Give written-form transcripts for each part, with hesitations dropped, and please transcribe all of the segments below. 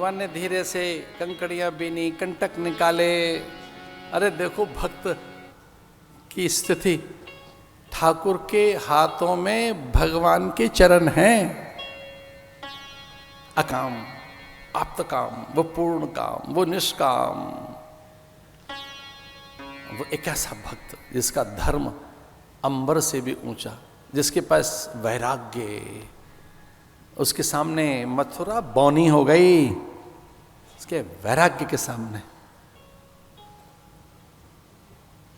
भगवान ने धीरे से कंकड़ियां बीनी, कंटक निकाले। अरे देखो भक्त की स्थिति, ठाकुर के हाथों में भगवान के चरण हैं। अकाम, आप्तकाम, वो पूर्ण काम, वो निष्काम, वो एक ऐसा भक्त जिसका धर्म अंबर से भी ऊंचा, जिसके पास वैराग्य, उसके सामने मथुरा बौनी हो गई, उसके वैराग्य के सामने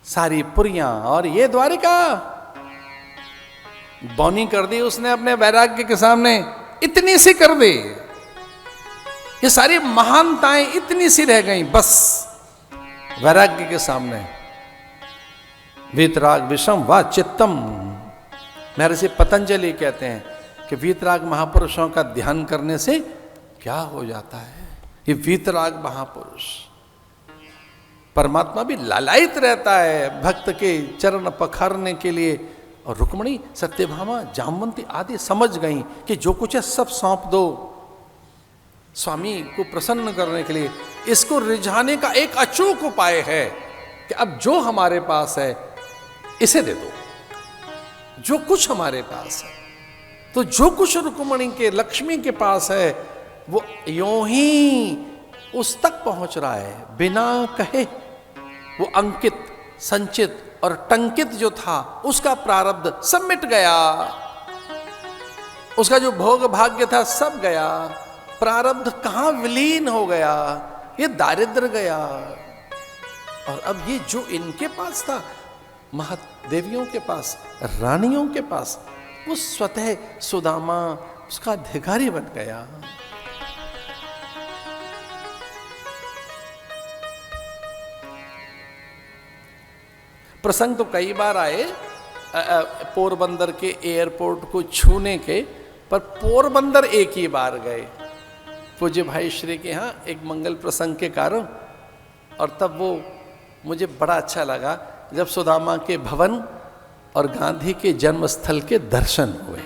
सारी पुरियां और ये द्वारिका बौनी कर दी उसने अपने वैराग्य के सामने, इतनी सी कर दी। ये सारी महानताएं इतनी सी रह गई बस वैराग्य के सामने। वीतराग विषम व चित्तम, महर्षि पतंजलि कहते हैं कि वीतराग महापुरुषों का ध्यान करने से क्या हो जाता है। ये वीतराग महापुरुष, परमात्मा भी लालायित रहता है भक्त के चरण पखारने के लिए। और रुक्मणी, सत्यभामा, जामवंती आदि समझ गई कि जो कुछ है सब सौंप दो स्वामी को प्रसन्न करने के लिए। इसको रिझाने का एक अचूक उपाय है कि अब जो हमारे पास है इसे दे दो, जो कुछ हमारे पास है। तो जो कुछ रुक्मणी के, लक्ष्मी के पास है, वो यों ही उस तक पहुंच रहा है बिना कहे। वो अंकित, संचित और टंकित जो था उसका प्रारब्ध सब मिट गया, उसका जो भोग भाग्य था सब गया, प्रारब्ध कहां विलीन हो गया, ये दारिद्र गया। और अब ये जो इनके पास था, महादेवियों के पास, रानियों के पास, वो स्वतः सुदामा उसका अधिकारी बन गया। प्रसंग तो कई बार आए पोरबंदर के एयरपोर्ट को छूने के, पर पोरबंदर एक ही बार गए पूज्य भाई श्री के यहाँ एक मंगल प्रसंग के कारण। और तब वो मुझे बड़ा अच्छा लगा जब सुदामा के भवन और गांधी के जन्मस्थल के दर्शन हुए।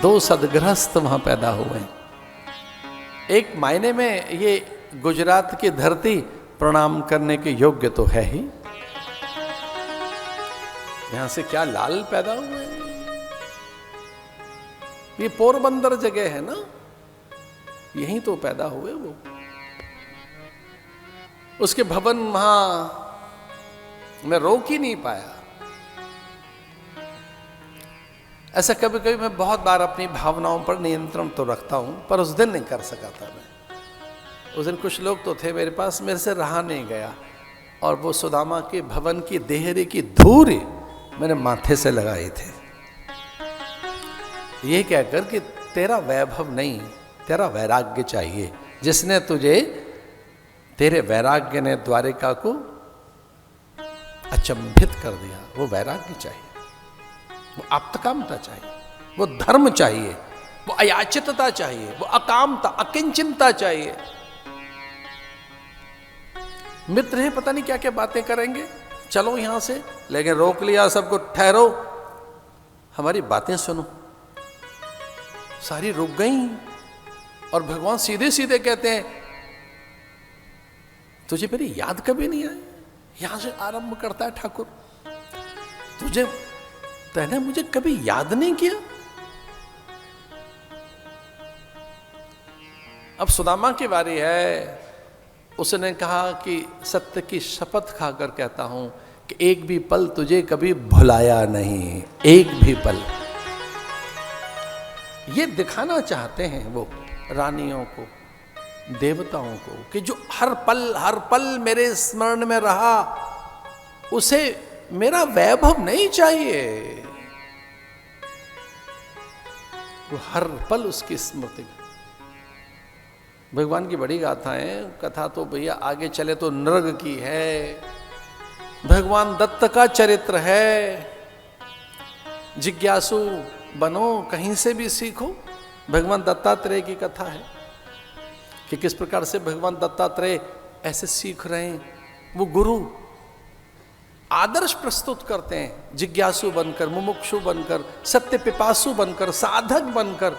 दो सदगृहस्थ वहां पैदा हुए। एक मायने में ये गुजरात की धरती प्रणाम करने के योग्य तो है ही। यहां से क्या लाल पैदा हुए। ये पोरबंदर जगह है ना, यहीं तो पैदा हुए वो। उसके भवन वहां मैं रोक ही नहीं पाया। ऐसा कभी कभी मैं बहुत बार अपनी भावनाओं पर नियंत्रण तो रखता हूं, पर उस दिन नहीं कर सका था मैं। उस दिन कुछ लोग तो थे मेरे पास, मेरे से रहा नहीं गया। और वो सुदामा के भवन की देहरे की धूल मैंने माथे से लगाए थे, ये कहकर कि तेरा वैभव नहीं, तेरा वैराग्य चाहिए। जिसने तुझे, तेरे वैराग्य ने द्वारिका को अचंभित कर दिया, वो वैराग्य चाहिए, वो आप्तकामता चाहिए, वो धर्म चाहिए, वो अयाचितता चाहिए, वो अकामता, अकिंचिनता चाहिए। मित्र है, पता नहीं क्या क्या बातें करेंगे, चलो यहां से, लेकिन रोक लिया सबको, ठहरो, हमारी बातें सुनो। सारी रुक गई और भगवान सीधे सीधे कहते हैं, तुझे मेरी याद कभी नहीं आई। यहां से आरंभ करता है ठाकुर, तूने मुझे कभी याद नहीं किया। अब सुदामा की बारी है। उसने कहा कि सत्य की शपथ खाकर कहता हूं कि एक भी पल तुझे कभी भुलाया नहीं, एक भी पल। ये दिखाना चाहते हैं वो रानियों को, देवताओं को, कि जो हर पल मेरे स्मरण में रहा, उसे मेरा वैभव नहीं चाहिए। वो हर पल उसकी स्मृति। भगवान की बड़ी गाथाएं, कथा तो भैया आगे चले तो नृग की है, भगवान दत्त का चरित्र है। जिज्ञासु बनो, कहीं से भी सीखो। भगवान दत्तात्रेय की कथा है कि किस प्रकार से भगवान दत्तात्रेय ऐसे सीख रहे हैं। वो गुरु आदर्श प्रस्तुत करते हैं, जिज्ञासु बनकर, मुमुक्षु बनकर, सत्य पिपासु बनकर, साधक बनकर।